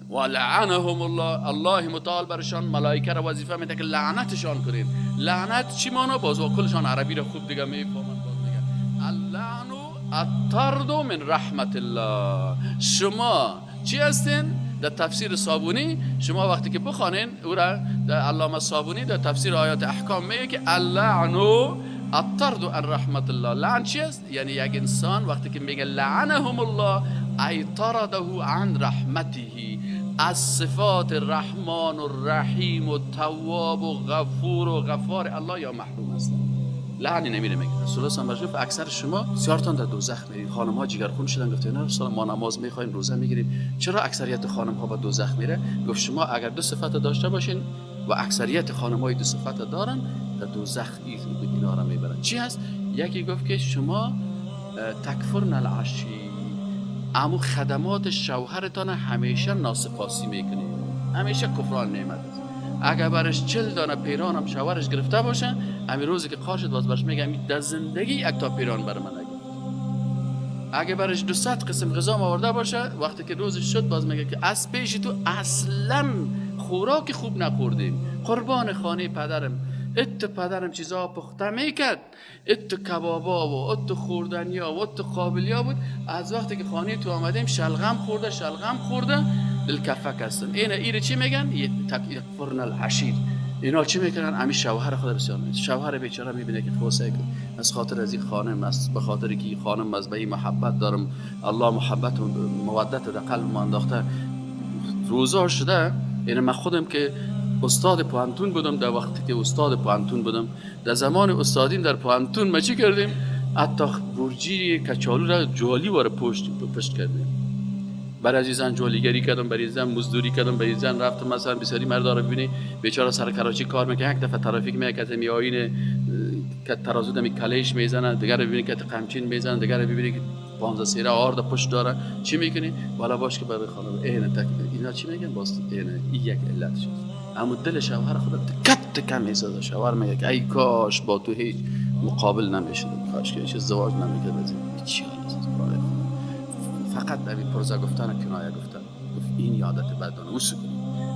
و لعنهم الله، الله متعال برشان ملائکه را وظیفه میده که لعنتشان کنین. لعنت چی مانا؟ باز کلشان عربی را خوب دیگه میفهمن. باز میگه اللعن الطرد من رحمت الله. شما چی هستین؟ در تفسیر صابونی شما وقتی که بخوانین او را، در علامه صابونی در تفسیر آیات احکام میگه که اللعن الطرد عن رحمت الله. لعن چی است؟ یعنی یک انسان وقتی که میگه لعنهم الله ای طرده عن رحمته، از صفات رحمان و رحیم و تواب و غفور و غفار الله یا محروم است. لعنی نمیره. میگه رسول الله صلی الله علیه و اکثر شما بسیارتان در دوزخ میرین. خانم ها جگرخون شدن گفتن نه رسول الله ما نماز میخوایم روزه میگیریم، چرا اکثریت خانم ها به دوزخ میره؟ گفت شما اگر دو صفت داشته باشین و اکثریت خانم های دو صفت دارن در دوزخ اینا را میبرن. چی هست؟ یکی گفت که شما تکفرن العشی، امو خدمات شوهرتان همیشه ناسپاسی میکنید، همیشه کفران نعمت است. اگر برش 40 دانه پیران هم شوهرش گرفته باشه، همین روزی که قار شد باز برش میگه همین در زندگی یک تا پیران بر من نگرفت. اگر برش 200 قسم غذا آورده باشه، وقتی که روزش شد باز میگه که از پیش تو اصلا خوراک خوب نخوردیم، قربان خانه پدرم، ات پدرم چیزا پخته میکرد، ات کبابا و ات خوردنیا و ات قابلیا بود، از وقتی که خانه تو آمدیم شلغم خورده الکفک هستن. اینا چی میگن؟ یکفرن العشیر. اینا چی میکنن؟ همین شوهر خود بسیار میکنن. شوهر بیچاره میبینه که خواسته کن از خاطر از این خانم است، به خاطر که این خانم از به محبت دارم، الله محبت و مودت در قلب ما انداخته، روزا شده. این من خودم که استاد پوانتون بودم، در وقتی که استاد پوانتون بودم، در زمان استادیم در پوانتون ما چی کردیم؟ حتی برجی کچالو را جوالی واره پشت کردیم. برای از زن جوالیگری کردم، برای زن مزدوری کردم، برای زن رفتم مثلا بسیاری مردا رو ببینی بیچاره سر کراچی کار میکنه، یک دفعه ترافیک میاد که می آینه که ترازو دمی کلیش میزنه، دیگر ببینی که قمچین میزنه، دیگر ببینی که 15 سیره آرد پشت داره، چی میکنی؟ والا باش که برای خانم اینا چی میگن؟ باز این یک علت شد. اما دل شوهر خودت کت کم میسازه. شوهر میگه که ای کاش با تو هیچ مقابل نمیشد، کاش که هیچ ازدواج نمیکرد. چی حال است؟ فقط به این پرزه گفتن کنایه گفتن. گفت این یادت بدانه موسو کنی.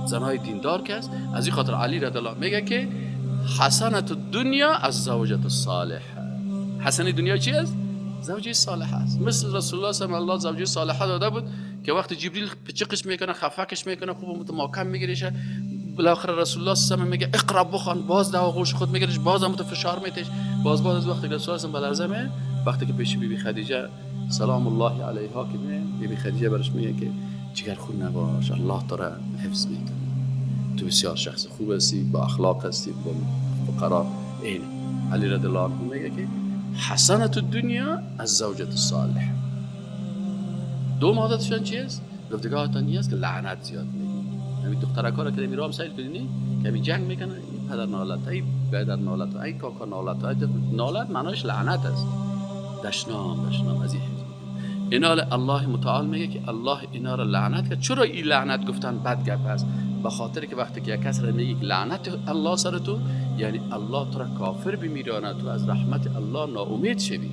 زنهای دیندار که است، از این خاطر علی رضی الله میگه که حسنت الدنیا از زوجت الصالح. حسن دنیا چی است؟ زوجه صالح است. مثل رسول الله صلی الله علیه و آله زوجه صالحه داده بود که وقتی جبریل پچقش میکنه، خفقش میکنه، خوب متماکن میگیرشه، بالاخره رسول الله صلی الله علیه و آله میگه اقرا بخوان، باز در آغوش خود میگیرش، باز هم فشار میتش، باز از وقتی که رسول الله بلرزه می، وقتی که پیش بیبی خدیجه سلام الله علیها که بیبی خدیجه برش میگه که جگر خون نباش، الله تو را حفظ میکنه، تو بسیار شخص خوب هستی، با اخلاق هستی، با فقرا. این علی رضی الله عنه میگه که حسنت الدنیا از زوجت الصالح. دو عادتشون چی است؟ گفتگاهتان این است که لعنت زیاد میگه. همین دخترکا را که میرام سایل کنی که می جنگ میکنه، این پدر نالت، ای پدر نالت، ای کاکا نالت، ای نالت معناش لعنت است. دشنام از این اینا الله متعال میگه که الله اینا را لعنت کرد. چرا این لعنت گفتن بد گپ است؟ به خاطر که وقتی که یک کس را میگه لعنت الله سر تو، یعنی الله تو را کافر بمیرانه، تو از رحمت الله ناامید شوی.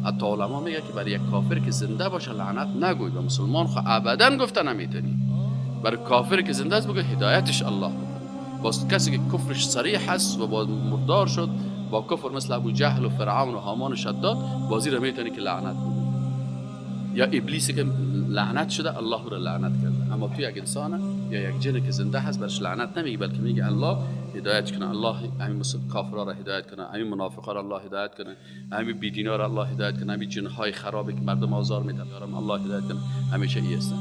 حتی علما میگه که برای یک کافر که زنده باشه لعنت نگوی، و مسلمان خو ابدا گفتن نمیتونی. برای کافر که زنده است بگه هدایتش الله میکنه. باز کسی که کفرش صریح است و با مردار شد با کفر مثل ابو جهل و فرعون و هامان و شداد، بازی را میتونی که لعنت بگه. یا ابلیسی که لعنت شده الله را لعنت کرده. اما تو یک انسان یا یک جن که زنده هست برش لعنت نمیگه، بلکه میگه الله هدایت کنه، الله همین کافرها را هدایت کنه، همین منافقا را الله هدایت کنه، همین بیدینا را الله هدایت کنه، همین جنهای خرابی که مردم آزار میدن الله هدایت کنه. همیشه این است.